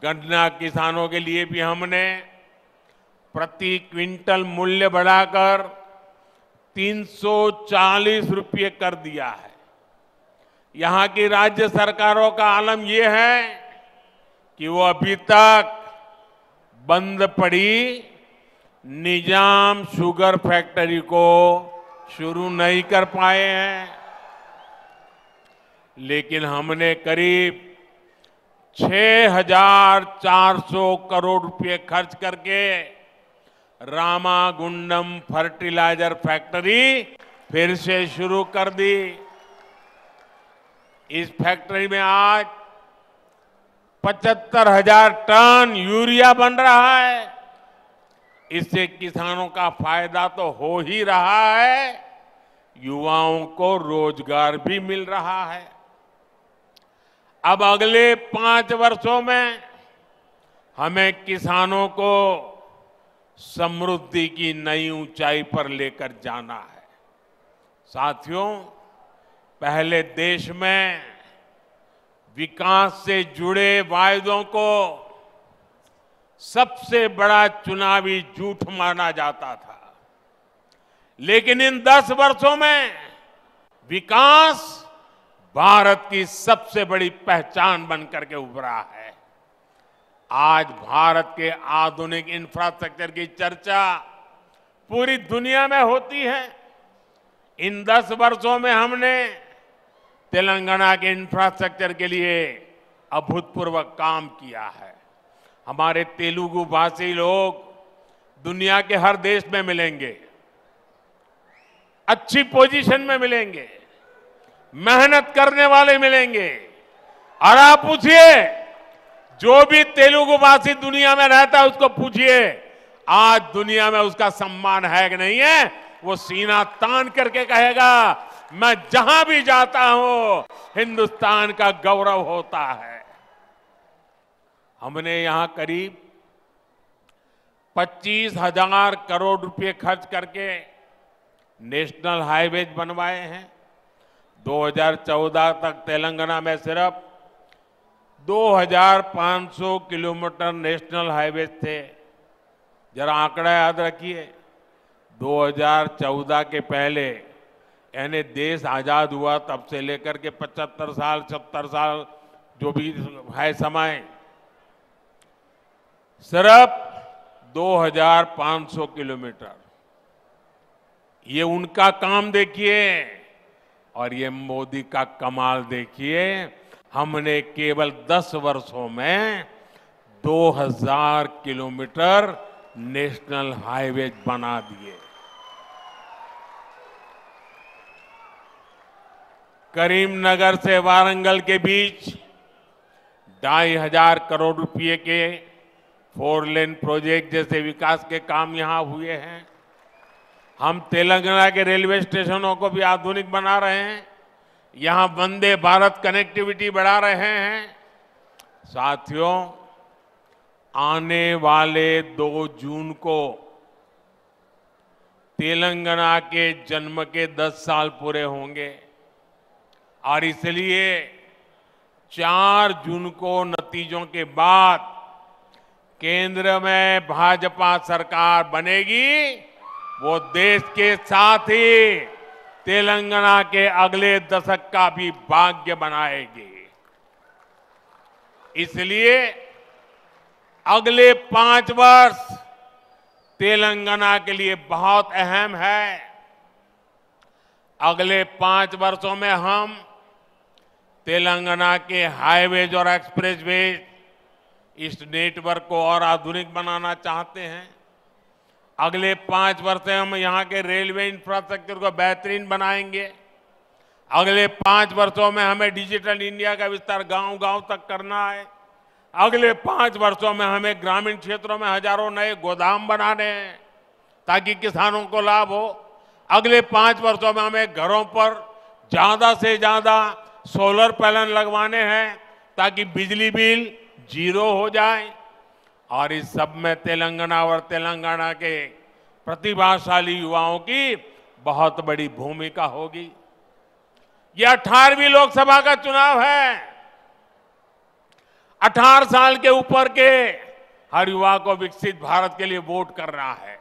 गन्ना किसानों के लिए भी हमने प्रति क्विंटल मूल्य बढ़ाकर 340 रुपये कर दिया है। यहां की राज्य सरकारों का आलम यह है कि वो अभी तक बंद पड़ी निजाम शुगर फैक्ट्री को शुरू नहीं कर पाए हैं, लेकिन हमने करीब 6,400 करोड़ रुपए खर्च करके रामागुंडम फर्टिलाइजर फैक्ट्री फिर से शुरू कर दी। इस फैक्ट्री में आज 75,000 टन यूरिया बन रहा है। इससे किसानों का फायदा तो हो ही रहा है, युवाओं को रोजगार भी मिल रहा है। अब अगले 5 वर्षों में हमें किसानों को समृद्धि की नई ऊंचाई पर लेकर जाना है। साथियों, पहले देश में विकास से जुड़े वायदों को सबसे बड़ा चुनावी झूठ माना जाता था, लेकिन इन 10 वर्षों में विकास भारत की सबसे बड़ी पहचान बनकर के उभरा है। आज भारत के आधुनिक इंफ्रास्ट्रक्चर की चर्चा पूरी दुनिया में होती है। इन 10 वर्षों में हमने तेलंगाना के इंफ्रास्ट्रक्चर के लिए अभूतपूर्व काम किया है। हमारे तेलुगु भाषी लोग दुनिया के हर देश में मिलेंगे, अच्छी पोजीशन में मिलेंगे, मेहनत करने वाले मिलेंगे। और आप पूछिए, जो भी तेलुगु भाषी दुनिया में रहता है उसको पूछिए, आज दुनिया में उसका सम्मान है कि नहीं है। वो सीना तान करके कहेगा, मैं जहां भी जाता हूं हिंदुस्तान का गौरव होता है। हमने यहां करीब 25,000 करोड़ रुपए खर्च करके नेशनल हाईवेज बनवाए हैं। 2014 तक तेलंगाना में सिर्फ 2,500 किलोमीटर नेशनल हाईवे थे। जरा आंकड़ा याद रखिए, 2014 के पहले यानी देश आजाद हुआ तब से लेकर के 75 साल 70 साल जो भी है समय, सिर्फ 2,500 किलोमीटर। ये उनका काम देखिए और ये मोदी का कमाल देखिए। हमने केवल 10 वर्षों में 2,000 किलोमीटर नेशनल हाईवे बना दिए। करीमनगर से वारंगल के बीच 2,500 करोड़ रुपए के 4 लेन प्रोजेक्ट जैसे विकास के काम यहां हुए हैं। हम तेलंगाना के रेलवे स्टेशनों को भी आधुनिक बना रहे हैं, यहां वंदे भारत कनेक्टिविटी बढ़ा रहे हैं। साथियों, आने वाले 2 जून को तेलंगाना के जन्म के 10 साल पूरे होंगे और इसलिए 4 जून को नतीजों के बाद केंद्र में भाजपा सरकार बनेगी। वो देश के साथ ही तेलंगाना के अगले दशक का भी भाग्य बनाएगी। इसलिए अगले 5 वर्ष तेलंगाना के लिए बहुत अहम है। अगले 5 वर्षों में हम तेलंगाना के हाईवेज और एक्सप्रेसवेज इस नेटवर्क को और आधुनिक बनाना चाहते हैं। अगले 5 वर्ष में हम यहाँ के रेलवे इंफ्रास्ट्रक्चर को बेहतरीन बनाएंगे। अगले 5 वर्षों में हमें डिजिटल इंडिया का विस्तार गांव-गांव तक करना है। अगले 5 वर्षों में हमें ग्रामीण क्षेत्रों में हजारों नए गोदाम बनाने हैं ताकि किसानों को लाभ हो। अगले 5 वर्षों में हमें घरों पर ज्यादा से ज्यादा सोलर पैनल लगवाने हैं ताकि बिजली बिल 0 हो जाए। और इस सब में तेलंगाना और तेलंगाना के प्रतिभाशाली युवाओं की बहुत बड़ी भूमिका होगी। यह 18वीं लोकसभा का चुनाव है। 18 साल के ऊपर के हर युवा को विकसित भारत के लिए वोट करना है।